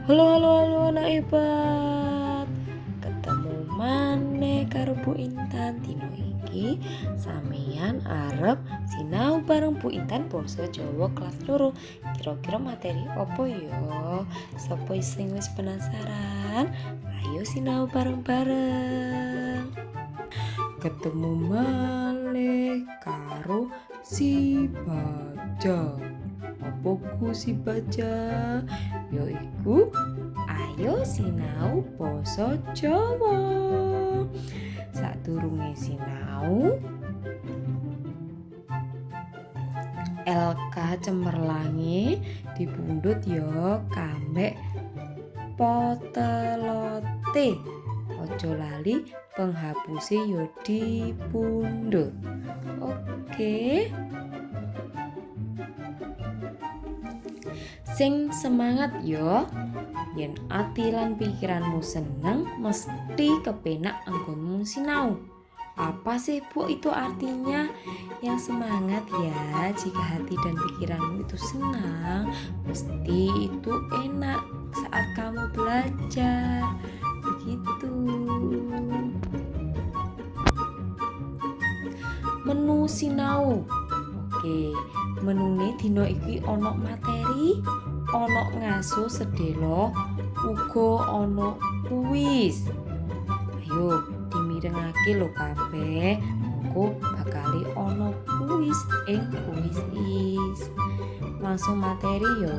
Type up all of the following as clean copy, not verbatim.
Halo anak hebat. Ketemu maneh karo Bu Intan dino iki. Sampeyan arep sinau bareng Bu Intan basa Jawa kelas loro. Kira-kira materi apa ya? Sapa sing wis penasaran? Ayo sinau bareng-bareng. Ketemu malih karo si Baja. Apa ku si Baja? Yaiku ayo sinau basa Jawa. Sadurunge sinau LK cemerlange dipundhut ya kambek potelote. Ojo lali penghapuse yo dipundhut. Oke. Sing semangat yo. Yen ati lan pikiranmu seneng, mesti kepenak anggonmu sinau. Apa sih Bu itu artinya? Yang semangat ya, jika hati dan pikiranmu itu senang, mesti itu enak saat kamu belajar. Begitu. Menu sinau. Oke, menune dina iki ana materi, ana ngaso sedelo, uga ana kuis. Ayo dimirengake lho kabeh, mengko bakale ana kuis ing kuis. Langsung materi yo.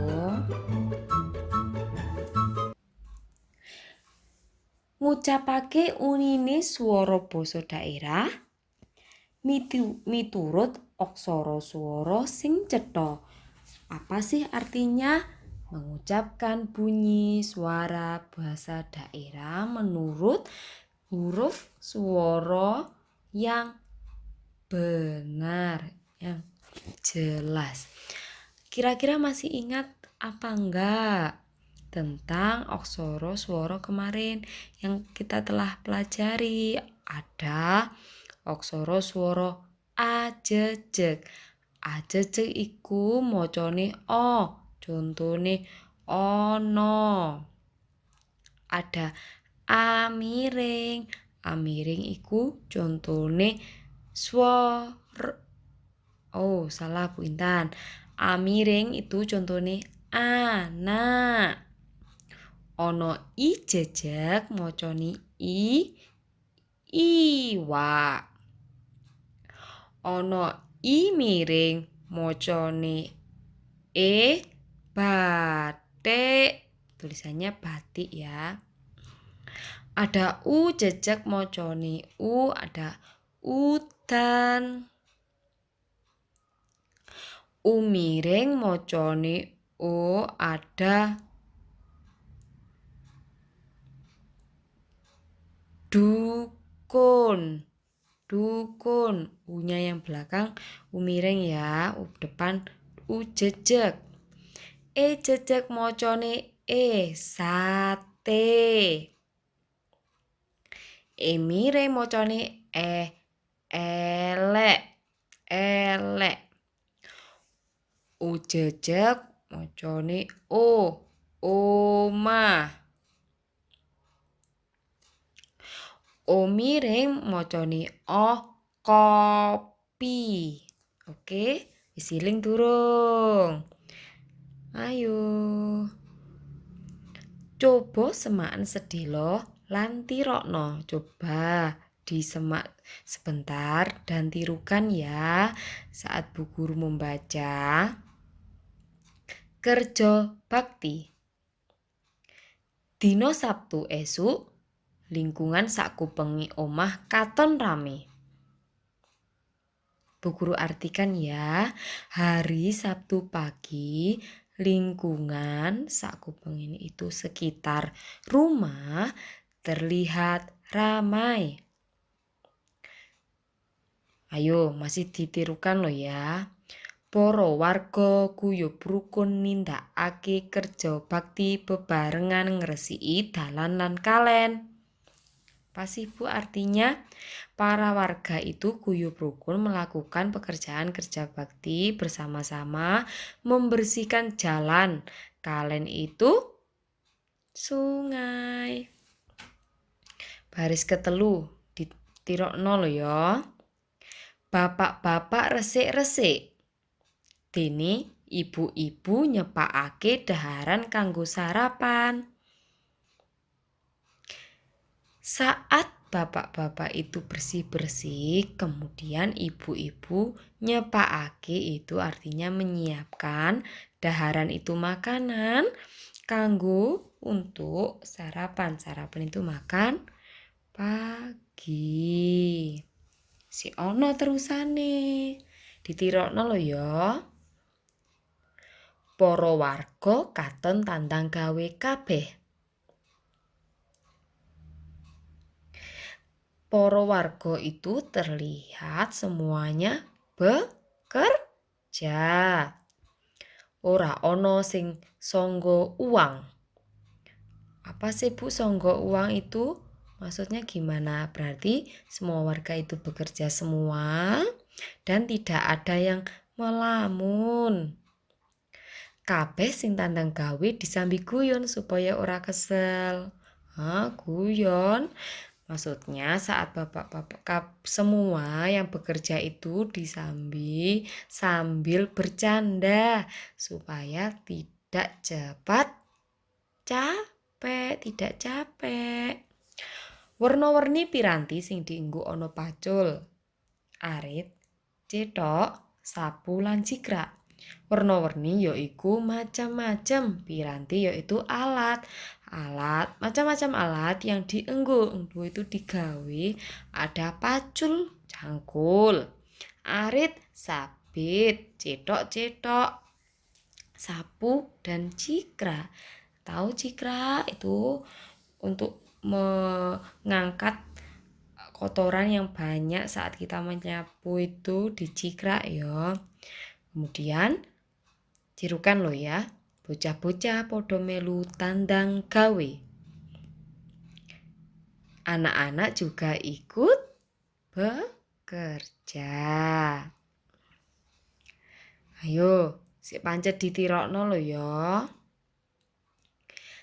Ngucapake unine swara basa daerah miturut aksara swara sing cetha. Apa sih artinya? Mengucapkan bunyi suara bahasa daerah menurut huruf suara yang benar, yang jelas. Kira-kira masih ingat apa enggak tentang aksara swara kemarin yang kita telah pelajari? Ada aksara swara ajejeg. Ajejeg iku macane o, contone ono. Ada amiring. Amiring iku contone swara. Oh, salah Bu Intan. Amiring itu contone anak. Ono ijejeg macane iwak. Ono I miring macane batik. Tulisannya batik ya. Ada U jejeg macane ada udan. U miring macane ada dukun. Dukun. U-nya yang belakang U miring ya, U depan U jejeg. E jejeg macane sate. E miring macane elek. Elek. U jejeg macane omah. O miring macane kopi. Oke, wis iling durung? Ayo. Coba semakan sedelo lan tirokno. Coba disemak sebentar dan tirukan ya saat Bu Guru membaca. Kerja bakti. Dino Sabtu esuk lingkungan sakupenge omah katon rame. Bu Guru artikan ya, hari Sabtu pagi lingkungan sakupenge itu sekitar rumah terlihat ramai. Ayo masih ditirukan loh ya. Para warga guyub rukun nindakake kerja bakti bebarengan ngresiki dalan lan kalen. Apa sih Bu artinya? Para warga itu guyub rukun melakukan pekerjaan kerja bakti bersama-sama membersihkan jalan, Kalen itu sungai. Baris ketelu ditirokno lho ya. Bapak-bapak resik-resik. Dene ibu-ibu nyepakake daharan kanggo sarapan. Saat bapak-bapak itu bersih-bersih, kemudian ibu-ibu nyepakake itu artinya menyiapkan daharan itu makanan kanggo untuk sarapan. Sarapan itu makan pagi. Si ono terusane. Ditirokno lho ya. Para warga katon tandang gawe kabeh. Para warga itu terlihat semuanya bekerja. Ora ono sing songgo uang. Apa sih Bu songgo uang itu? Maksudnya gimana? Berarti semua warga itu bekerja semua dan tidak ada yang melamun. Kabeh sing tandang gawe disambi guyon supaya ora kesel. Guyon. Maksudnya saat bapak-bapak semua yang bekerja itu disambi sambil bercanda supaya tidak cepat tidak capek. Werna-werni piranti sing dienggo ana pacul. Arit, cetok, sapu lan cikrak. Werna-werni yaiku macam-macam, piranti yaitu alat. Macam-macam alat yang dienggo itu digawe ada pacul, cangkul, arit, sabit, cetok-cetok, sapu dan cikrak. Tahu cikrak itu untuk mengangkat kotoran yang banyak saat kita menyapu itu dicikrak ya. Kemudian tirukan lo ya. Bocah-bocah podo melu tandang gawe. Anak-anak juga ikut bekerja. Ayo, sik pancet ditirokno lo ya.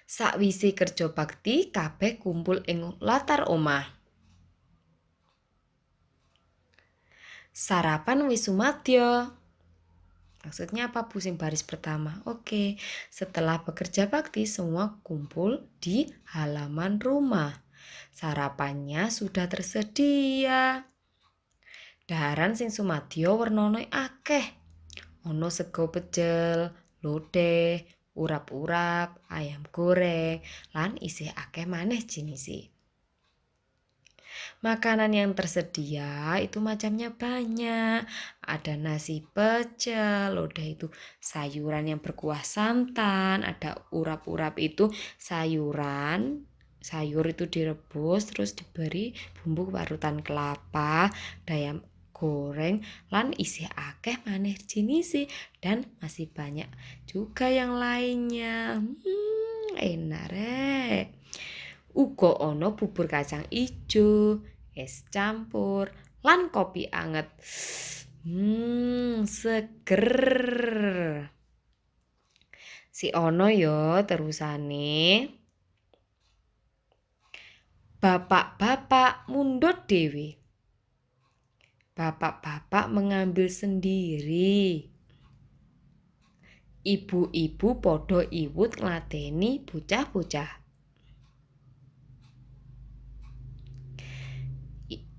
Sakwise kerja bakti kabeh kumpul ing latar omah. Sarapan wis sumadya. Maksudnya apa Bu sing baris pertama? Oke, setelah bekerja bakti semua kumpul di halaman rumah. Sarapannya sudah tersedia. Daharan sing sumadya wernane akeh. Ono sego pecel, lodeh, urap-urap, ayam goreng, lan isih akeh maneh jinise. Makanan yang tersedia itu macamnya banyak. Ada nasi pecel, lodeh itu sayuran yang berkuah santan, ada urap-urap itu sayuran. Sayur itu direbus terus diberi bumbu parutan kelapa, ayam goreng, lan isih akeh maneh jinise dan masih banyak juga yang lainnya. Enak rek. Uga ana bubur kacang ijo, es campur, lan kopi anget. Seger. Si ana ya terusane. Bapak-bapak mundhut dhewe. Bapak-bapak mengambil sendiri. Ibu-ibu podo iwut ngladeni bocah-bocah.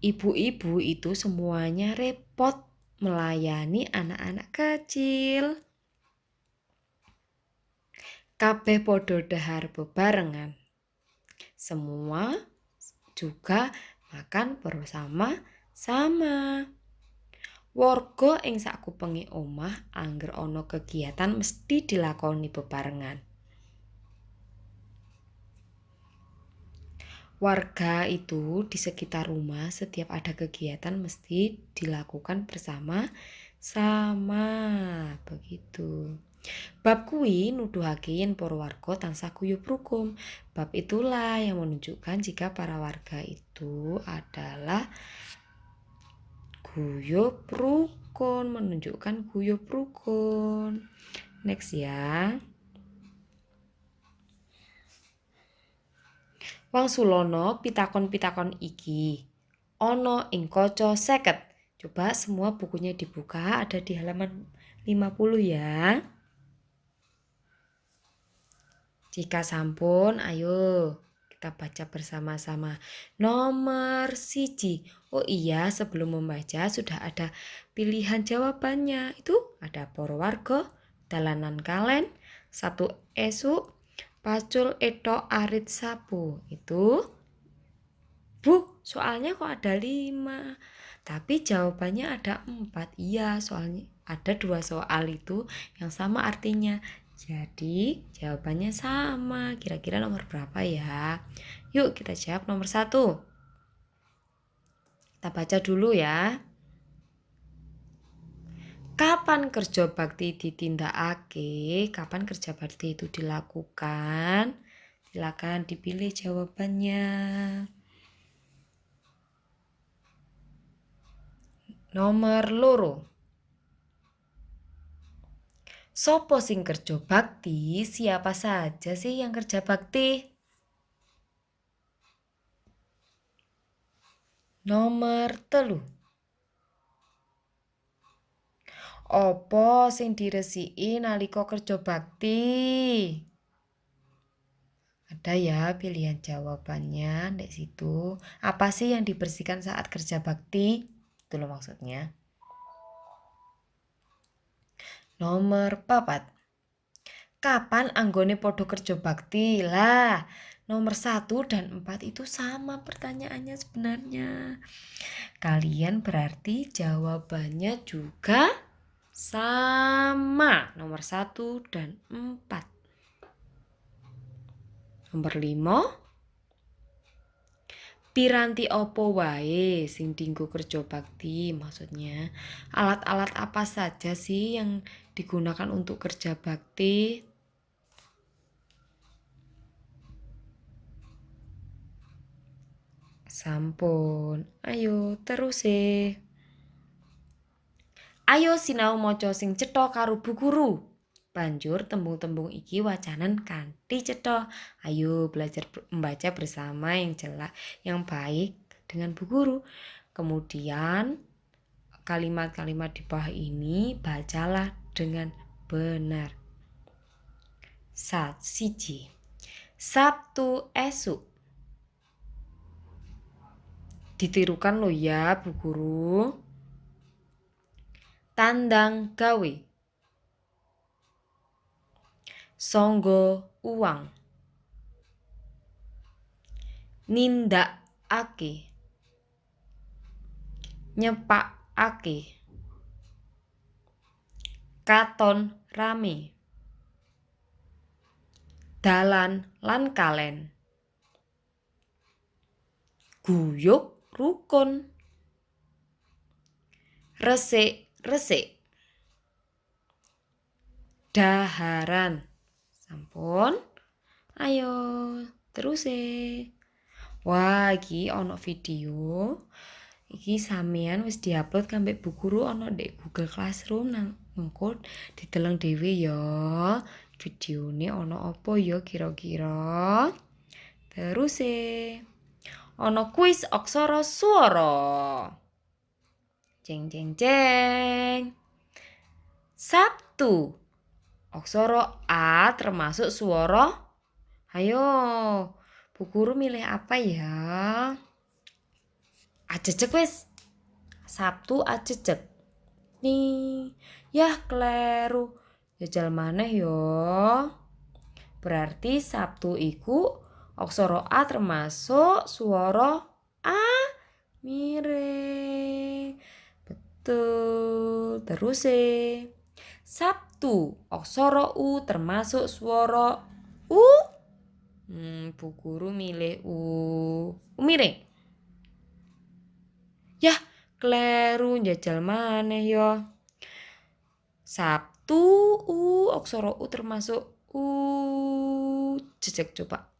Ibu-ibu itu semuanya repot melayani anak-anak kecil. Kabeh podo dahar bebarengan. Semua juga makan bersama-sama. Warga ing sakupenge omah angger ana kegiatan mesti dilakoni bebarengan. Warga itu di sekitar rumah setiap ada kegiatan mesti dilakukan bersama-sama. Begitu. Bab kuwi nuduhake yen para warga tansah guyub rukun. Bab itulah yang menunjukkan jika para warga itu adalah guyub rukun, menunjukkan guyub rukun. Next ya. Wangsulana pitakon-pitakon iki ana ing kaca 50. Coba semua bukunya dibuka, ada di halaman 50 ya. Jika sampun, ayo kita baca bersama-sama. Nomor siji. Oh iya, sebelum membaca sudah ada pilihan jawabannya. Itu ada Purwarga, Dalanan Kalen, Satu Esuk, Pacul Etok Arit Sapu. Itu, Bu, soalnya kok ada 5? Tapi jawabannya ada 4. Iya, soalnya ada 2 soal itu yang sama artinya. Jadi jawabannya sama. Kira-kira nomor berapa ya? Yuk kita jawab nomor 1. Kita baca dulu ya. Kapan kerja bakti ditindakake? Kapan kerja bakti itu dilakukan? Silakan dipilih jawabannya. Nomor loro. Sopo sing kerja bakti? Siapa saja sih yang kerja bakti? Nomor 3. Opo sing diresiki nalika kerja bakti? Ada ya pilihan jawabannya di situ. Apa sih yang dibersihkan saat kerja bakti? Itu loh maksudnya. Nomor 4. Kapan anggone podo kerja bakti? Lah, nomor 1 dan 4 itu sama pertanyaannya sebenarnya. Kalian berarti jawabannya juga sama. Nomor 1 dan 4. Nomor 5. Piranti opo wae sing dienggo kerja bakti? Maksudnya alat-alat apa saja sih yang digunakan untuk kerja bakti? Sampun, ayo terus Ayo sinau maca sing cetha karo Bu Guru. Banjur tembung-tembung iki wacanen kanthi cetha. Ayo belajar membaca bersama yang baik dengan Bu Guru. Kemudian kalimat-kalimat di bawah ini bacalah dengan benar. Siji. Sabtu esuk. Ditirukan lo ya Bu Guru. Tandang gawe. Songgo uang. Nindakake. Nyepakake. Katon rame. Dalan lan kalen. Guyub rukun. Resik-resik. Daharan. Sampun. Ayo terus Wah, iki ono video. Iki sampean wis diupload kambek Bu Guru ono ndek Google Classroom nang engko dideleng dhewe ya. Videone ono apa ya kira-kira? Terus ono kuis aksara swara. Jeng jeng jeng. Sabtu. Aksara A termasuk swara. Ayo, Bu Guru milih apa ya? Ajejeg wis. Sabtu ajejeg. Nih, yah kleru. Jajal maneh yo. Berarti Sabtu iku aksara A termasuk swara A. Miring. Betul. Terus Sabtu aksara U termasuk swara U. Bu Guru milih U. Miring. Yah, kleru njajal maneh ya. Sabtu U aksara U termasuk U. Jejak coba.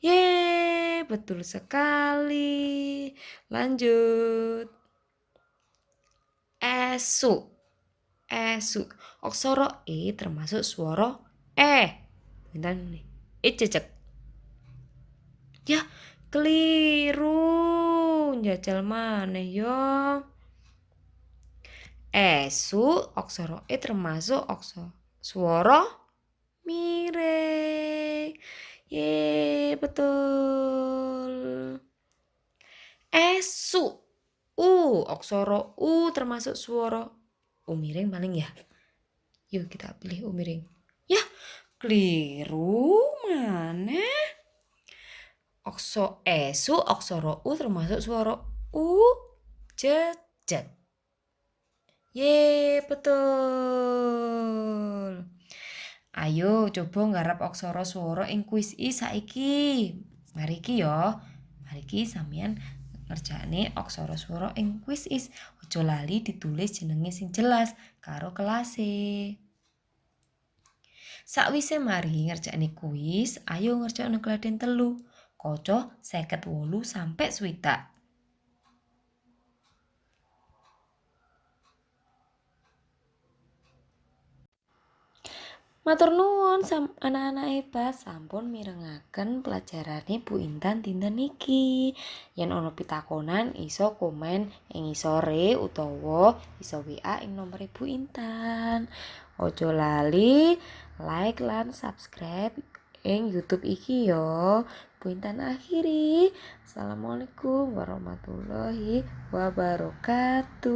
Yeay, betul sekali. Lanjut. Esuk. Esuk. Aksara E termasuk swara E. Bentar nih. Jejak. Yah, keliru. Njajal maneh yo. Esu aksara E termasuk aksara swara miring. Ye, betul. Esu. Aksara U termasuk swara U miring paling ya. Yuk kita pilih U miring. Yah, keliru maneh. Aksara U termasuk swara U jejet. Ye, betul. Ayo coba nggarap aksara swara ing kuis I saiki. Mari iki ya. Mari iki sampeyan ngerjakne aksara swara ing kuis is. Aja lali ditulis jenenge sing jelas karo kelase. Sakwise mari ngerjakne kuis, ayo ngerjakno Kladen 3. Kaca 58 sampai 60. Matur nuwun anak-anak hebat sampun mirengaken pelajarane Bu Intan dinten iki. Yen ana pitakonan iso komen ing ngisore utawa iso WA ing nomere Bu Intan. Ojo lali like lan subscribe ing YouTube iki ya. Bu Intan akhiri. Assalamualaikum warahmatullahi wabarakatuh.